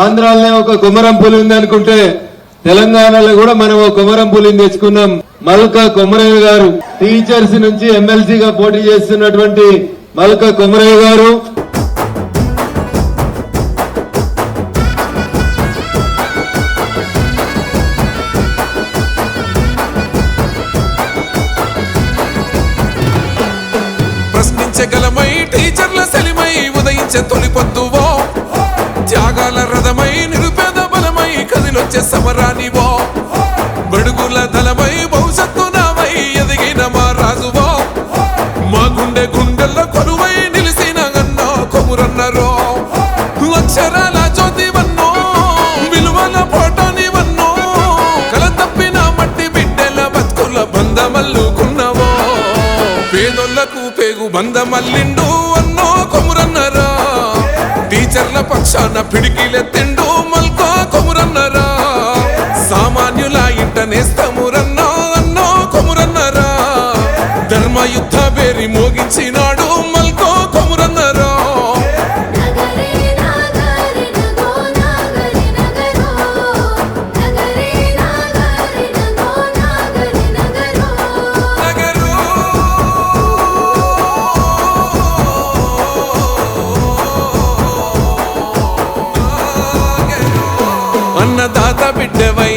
ఆంధ్రాలోనే ఒక కొమరం పులి ఉంది అనుకుంటే తెలంగాణలో కూడా మనం ఒక కొమరం పులిని తెచ్చుకున్నాం. మల్కా కొమరయ్య గారు టీచర్స్ నుంచి ఎమ్మెల్సీగా పోటీ చేస్తున్నటువంటి మల్కా కొమరయ్య గారు ప్రశ్నించగలమై టీచర్ల సెలిమై ఉదయించే తొలిపొద్దువో, త్యాగాల రథమై నిరుపేద బలమై కదిలొచ్చే సమరానివో, బడుగుల దళమై భవిష్యత్తు నావై ఎదిగిన మా రాజువో, మా గుండె గుండెల్లో కొలువై నిలిసిన అన్నో కొమురన్నరో, అక్షరాల జ్యోతివన్నో విలువల పోటానివన్నో, కల తప్పిన మట్టి బిడ్డల బతుకుల బంధమల్లుకున్నవో, పేదోళ్లకు పేగు బంధమల్లిండు అన్నో కొమురన్నరా, టీచర్ల పక్షాన పిడికిలెత్తిండు మల్కా కొమురన్నరా, సామాన్యుల ఇంట నేస్తమురన్నో అన్నో కొమురన్నరా, ధర్మయుద్ధ బేరి మోగించినాడు మల్కా కొమురన్నరా. అన్నదాత బిడ్డవై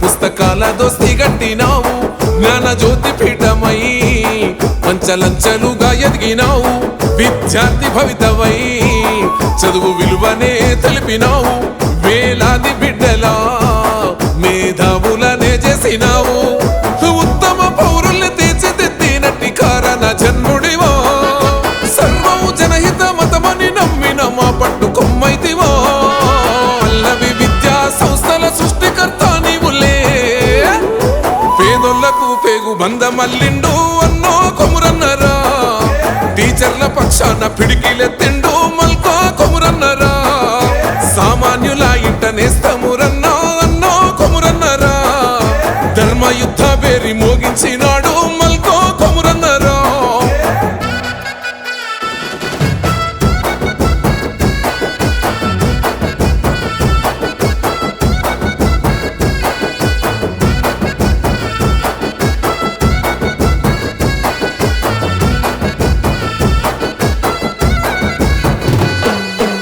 పుస్తకాల దోస్తి గట్టినావు, జ్ఞాన జ్యోతి పీఠమై పంచలంచలుగా ఎదిగినావు, విద్యార్థి భవితవై చదువు విలువనే తెలిపినావు, వేలాది బిడ్డలా మేధావులనే చేసినావు, ఉత్తమ పౌరుల్ని తీర్చిదిద్దినట్టి కారణ జన్ముడివో, సర్వము జనహిత మతమని నమ్మిన మా పట్టు కొమ్మైతివో, పల్లవి విద్యా సంస్థల సృష్టికర్త నీవులే, పేదోళ్లకు పేగు బంధమల్లిండు అన్నో కొమురన్నరా, టీచర్ల పక్షాన పిడికిలెత్తిండు మల్కా కొమురన్నరా, సామాన్యుల ఇంట నేస్తమురన్నో అన్నో కొమురన్నరా, ధర్మయుద్ధ బేరి మోగించినాడు మల్కా కొమురన్నరా.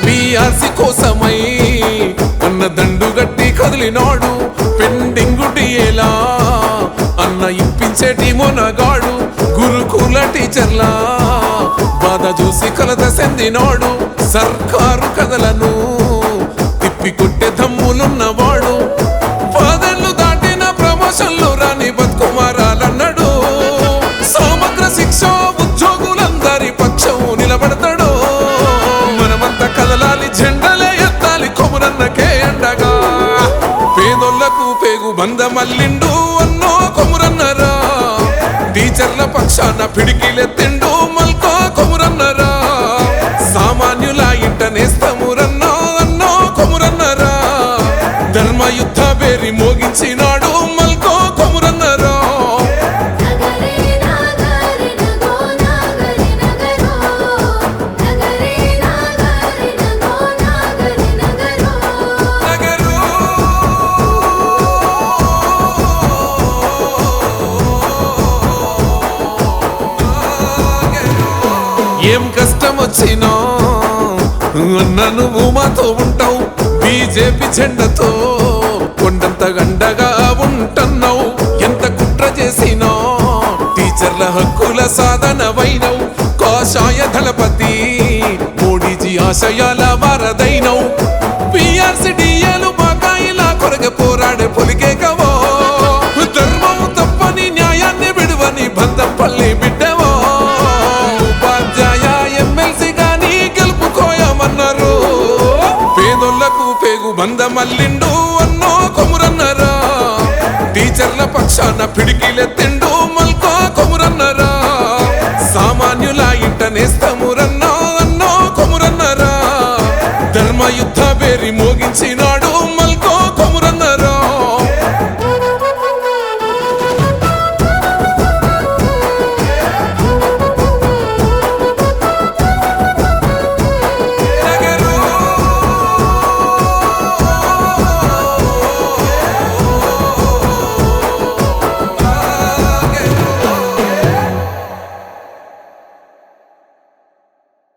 పిఆర్సి కోసమై అన్న దండు గట్టి కదిలినాడు, పెండింగు డిఏలా అన్న ఇప్పించేటి మొనగాడు, గురుకుల టీచర్లా బాధ చూసి కలత చెందినాడు, సర్కారు కథలను తిప్పి కొట్టే దమ్ములున్నవాడు, 10 ఏళ్ళు దాటిన ప్రమోషన్లు రాని బతుకుమారాలన్నాడు, సమగ్ర శిక్ష ఉద్యోగులందరి పక్షం నిలబడతాడు, మనమంతా కదలాలి జెండలే ఎత్తాలి కొమురన్నకే అండగా, పేదోళ్లకు పేగు బంధమల్లిండు అన్నో కొమురన్నరా, టీచర్ల పక్షాన పిడికిలెత్తిండు మల్కా కొమురన్నరా, సామాన్యుల ఇంట నేస్తమురన్నో అన్నో కొమురన్నరా, ధర్మయుద్ధ బేరి మోగించినాడు మల్కా కొమురన్నరా. ఏం కష్టం వచ్చినా అన్న నువ్వు మాతో ఉంటావు, బీజేపీ జెండతో కొండంత గండగా ఉంటున్నావు, ఎంత కుట్ర చేసినా టీచర్ల హక్కుల సాధనవైనవు, కాషాయ దళపతి మోడీజీ ఆశయాల వారదైనవు, పిఆర్సి డిఏలు బకాయిల కొరగ పోరాడే పొలికే కవో, ధర్మం తప్పని న్యాయాన్ని విడువని బంధం పల్లి బిడ్డవో, ఉపాధ్యాయ ఎమ్మెల్సీ గాని గెలుపుకోయమన్నారు, పేదోళ్లకు పేగు బంధమల్లిండు అన్నో కొమురన్నరా, టీచర్ల పక్షాన పిడికిలెత్తిండు